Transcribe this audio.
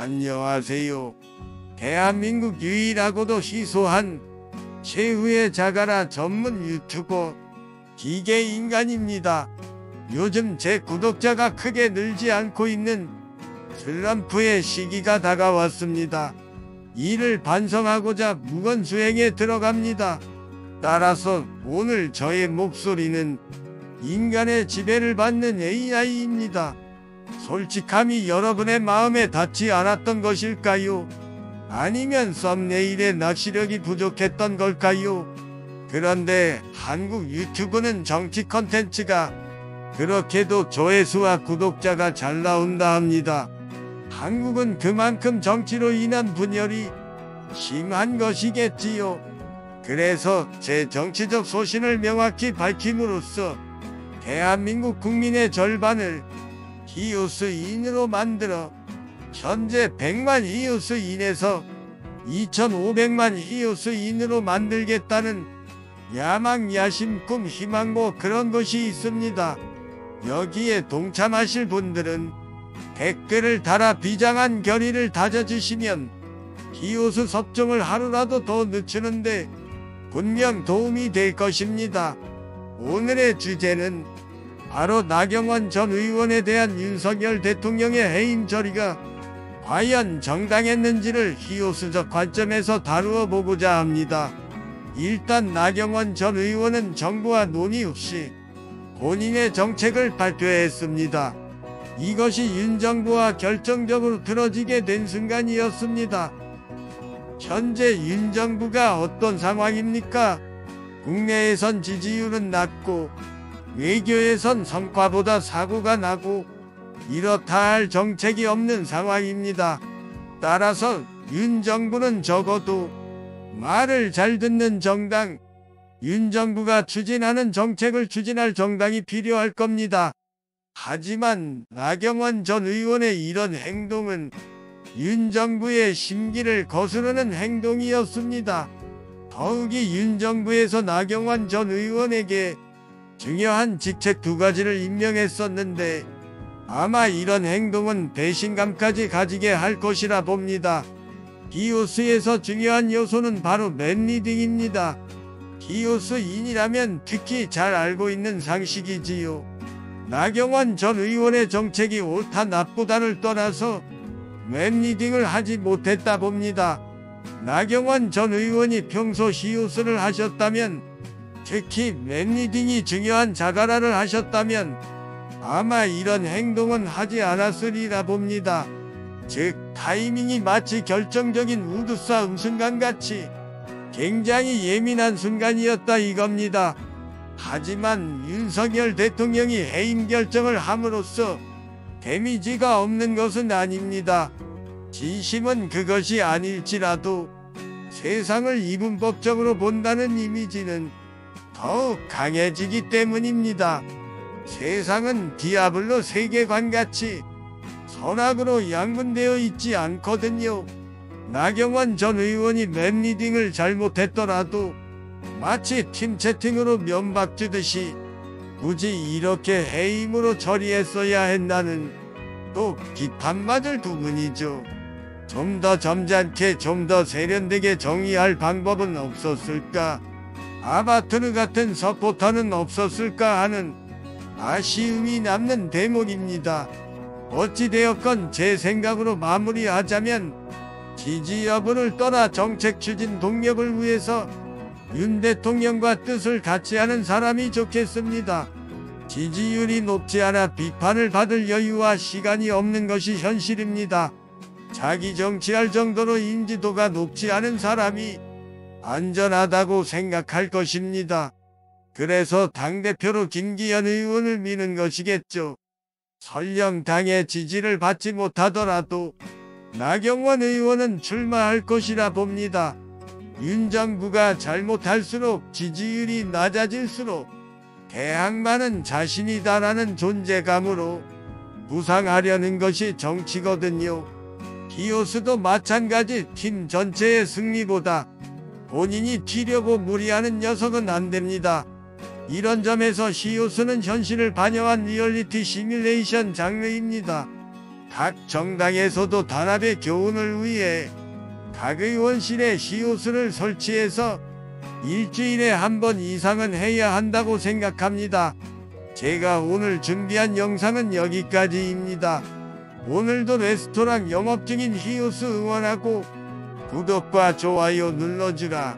안녕하세요. 대한민국 유일하고도 희소한 최후의 자가라 전문 유튜버 기계인간입니다. 요즘 제 구독자가 크게 늘지 않고 있는 슬럼프의 시기가 다가왔습니다. 이를 반성하고자 무건수행에 들어갑니다. 따라서 오늘 저의 목소리는 인간의 지배를 받는 AI입니다. 솔직함이 여러분의 마음에 닿지 않았던 것일까요? 아니면 썸네일의 낚시력이 부족했던 걸까요? 그런데 한국 유튜브는 정치 컨텐츠가 그렇게도 조회수와 구독자가 잘 나온다 합니다. 한국은 그만큼 정치로 인한 분열이 심한 것이겠지요. 그래서 제 정치적 소신을 명확히 밝힘으로써 대한민국 국민의 절반을 히우스인으로 만들어 현재 100만 히우스인에서 2500만 히우스인으로 만들겠다는 야망, 야심, 꿈, 희망 뭐 그런 것이 있습니다. 여기에 동참하실 분들은 댓글을 달아 비장한 결의를 다져주시면 히우스 섭정을 하루라도 더 늦추는데 분명 도움이 될 것입니다. 오늘의 주제는 바로 나경원 전 의원에 대한 윤석열 대통령의 해임 처리가 과연 정당했는지를 히우스적 관점에서 다루어 보고자 합니다. 일단 나경원 전 의원은 정부와 논의 없이 본인의 정책을 발표했습니다. 이것이 윤 정부와 결정적으로 틀어지게 된 순간이었습니다. 현재 윤 정부가 어떤 상황입니까? 국내에선 지지율은 낮고 외교에선 성과보다 사고가 나고 이렇다 할 정책이 없는 상황입니다. 따라서 윤 정부는 적어도 말을 잘 듣는 정당, 윤 정부가 추진하는 정책을 추진할 정당이 필요할 겁니다. 하지만 나경원 전 의원의 이런 행동은 윤 정부의 심기를 거스르는 행동이었습니다. 더욱이 윤 정부에서 나경원 전 의원에게 중요한 직책 2가지를 임명했었는데 아마 이런 행동은 배신감까지 가지게 할 것이라 봅니다. 히우스에서 중요한 요소는 바로 맨리딩입니다. 히우스인이라면 특히 잘 알고 있는 상식이지요. 나경원 전 의원의 정책이 옳다 나쁘다를 떠나서 맨리딩을 하지 못했다 봅니다. 나경원 전 의원이 평소 히우스를 하셨다면, 특히 맨리딩이 중요한 자가라를 하셨다면 아마 이런 행동은 하지 않았으리라 봅니다. 즉 타이밍이 마치 결정적인 우드싸움 순간같이 굉장히 예민한 순간이었다 이겁니다. 하지만 윤석열 대통령이 해임 결정을 함으로써 데미지가 없는 것은 아닙니다. 진심은 그것이 아닐지라도 세상을 이분법적으로 본다는 이미지는 더욱 강해지기 때문입니다. 세상은 디아블로 세계관같이 선악으로 양분되어 있지 않거든요. 나경원 전 의원이 맨리딩을 잘못했더라도 마치 팀 채팅으로 면박 주듯이 굳이 이렇게 해임으로 처리했어야 했나는 또 비판받을 부분이죠. 좀 더 점잖게 좀 더 세련되게 정의할 방법은 없었을까? 아바투르 같은 서포터는 없었을까 하는 아쉬움이 남는 대목입니다. 어찌되었건 제 생각으로 마무리하자면 지지 여부를 떠나 정책 추진 동력을 위해서 윤 대통령과 뜻을 같이 하는 사람이 좋겠습니다. 지지율이 높지 않아 비판을 받을 여유와 시간이 없는 것이 현실입니다. 자기 정치할 정도로 인지도가 높지 않은 사람이 안전하다고 생각할 것입니다. 그래서 당대표로 김기현 의원을 미는 것이겠죠. 설령 당의 지지를 받지 못하더라도 나경원 의원은 출마할 것이라 봅니다. 윤 정부가 잘못할수록 지지율이 낮아질수록 대항마는 자신이다라는 존재감으로 부상하려는 것이 정치거든요. 히우스도 마찬가지. 팀 전체의 승리보다 본인이 튀려고 무리하는 녀석은 안됩니다. 이런 점에서 히우스는 현실을 반영한 리얼리티 시뮬레이션 장르입니다. 각 정당에서도 단합의 교훈을 위해 각 의원실에 시호수를 설치해서 일주일에 한 번 이상은 해야 한다고 생각합니다. 제가 오늘 준비한 영상은 여기까지입니다. 오늘도 레스토랑 영업 중인 히오스 응원하고 구독과 좋아요 눌러주라.